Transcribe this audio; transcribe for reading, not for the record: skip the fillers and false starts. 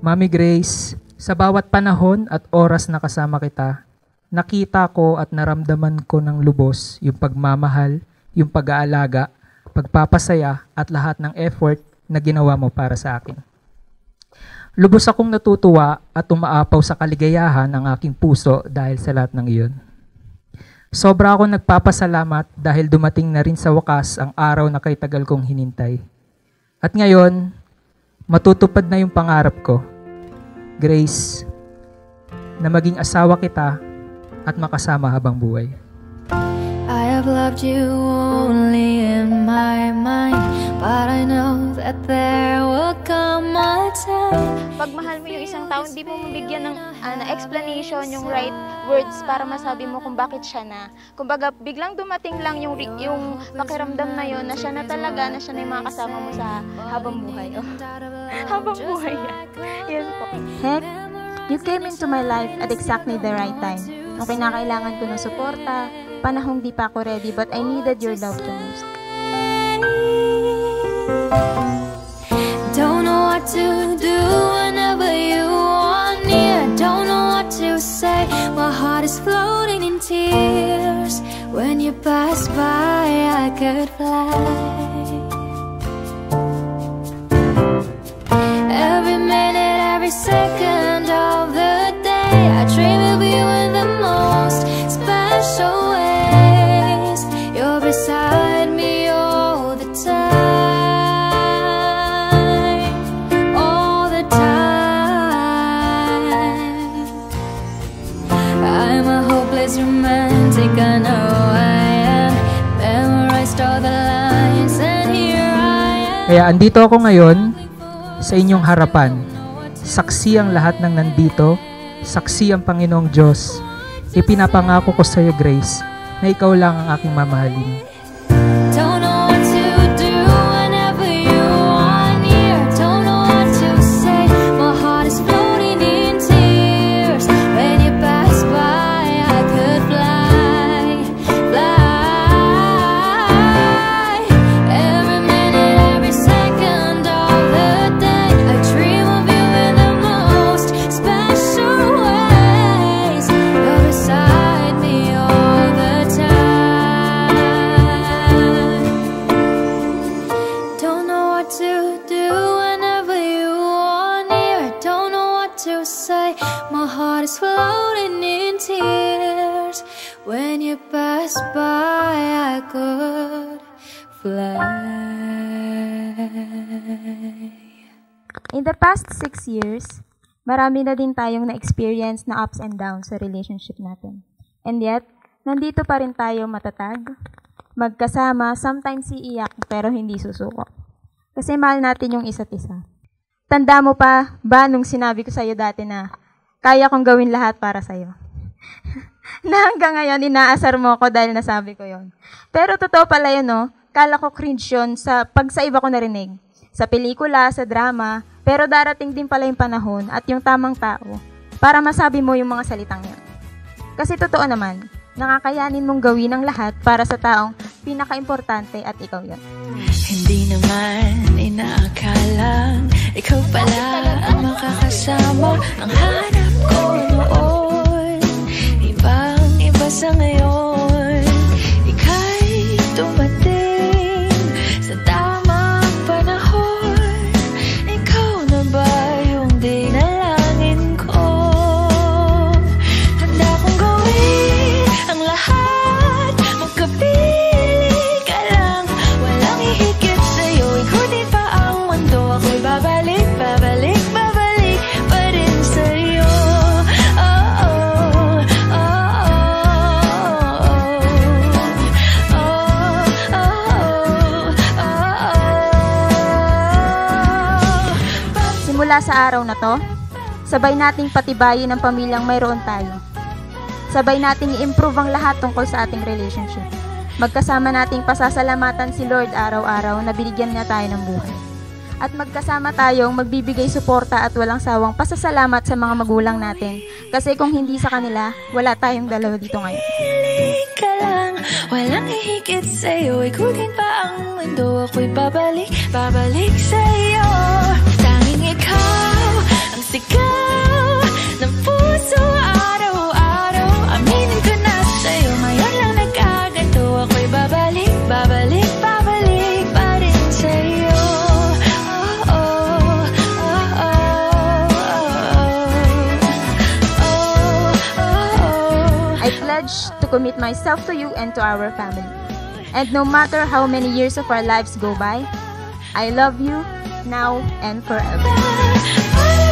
Mami Grace, sa bawat panahon at oras na kasama kita, nakita ko at naramdaman ko ng lubos yung pagmamahal, yung pag-aalaga, pagpapasaya at lahat ng effort na ginawa mo para sa akin. Lubos akong natutuwa at umaapaw sa kaligayahan ang aking puso dahil sa lahat ng iyon. Sobra akong nagpapasalamat dahil dumating na rin sa wakas ang araw na kay tagal kong hinintay. At ngayon, matutupad na yung pangarap ko, Grace, na maging asawa kita at makasama habang buhay. I have loved you only in my mind, but I know that there will come a time. Pag mahal mo yung isang tao, hindi mo mabigyan ng explanation, yung right words para masabi mo kung bakit siya na. Kumbaga, biglang dumating lang yung pakiramdam na yun, na siya na talaga, na siya na yung mga kasama mo sa habang buhay. Oh. Habang buhay yan. Yan po. Heck, you came into my life at exactly the right time. Nung kinakailangan ko ng suporta, panahong di pa ako ready, but I needed your love the most. Don't know what to do whenever you want me. I don't know what to say. My heart is floating in tears. When you pass by, I could fly. Every minute, every second of the day, I dream of you in the most special ways. You're beside me all the time, all the time. I'm a hopeless romantic, I know I am. Memorized all the lines and here I am. Kaya andito ako ngayon sa inyong harapan. Saksi ang lahat ng nandito, saksi ang Panginoong Diyos. Ipinapangako ko sa iyo, Grace, na ikaw lang ang aking mamahalin. Don't know what to do whenever you are near. Don't know what to say. My heart is floating in tears. When you pass by, I could fly, fly. Every minute, every second of the day, I dream of you in the most special ways. You're beside me all the time. Don't know what to do whenever you are near. Don't know what to say. My heart is floating in tears. When you pass by, I could fly. In the past 6 years, marami na din tayong na-experience na ups and downs sa relationship natin. And yet, nandito pa rin tayo matatag, magkasama, sometimes iiyak pero hindi susuko. Kasi mahal natin yung isa't isa. Tanda mo pa ba nung sinabi ko sa'yo dati na kaya kong gawin lahat para sa'yo? Na hanggang ngayon, inaasar mo ako dahil nasabi ko yon. Pero totoo pala yun, no? Kala ko cringe yun pag sa iba ko narinig. Sa pelikula, sa drama, pero darating din pala yung panahon at yung tamang tao para masabi mo yung mga salitang yun. Kasi totoo naman, nakakayanin mong gawin ang lahat para sa taong pinaka-importante at ikaw yun. Hindi naman inaakala ikaw pala ang makakasama. Ang hanap ko noon, ibang-iba sa ngayon. Ika'y dumating sa tamang panahon. Ikaw na ba yung dinalangin ko? Handa kong gawin ang lahat, magkapili ka lang. Walang ihigit sa'yo, ikutin pa ang mundo. Ako'y babalik, babalik, babalik pa rin sa'yo. Oh, oh, oh, oh, oh, oh. Simula sa araw na to, sabay nating patibayin ang pamilyang mayroon tayo. Sabay nating i-improve ang lahat tungkol sa ating relationship. Magkasama nating pasasalamatan si Lord araw-araw na binigyan niya tayo ng buhay. At magkasama tayong magbibigay suporta at walang sawang pasasalamat sa mga magulang natin. Kasi kung hindi sa kanila, wala tayong dalawa dito ngayon. Piling ka lang, walang hihigit sa'yo. Ikutin pa ang mundo, ako'y babalik, babalik sa'yo. Tanging ikaw ang pledge to commit myself to you and to our family. And no matter how many years of our lives go by, I love you now and forever.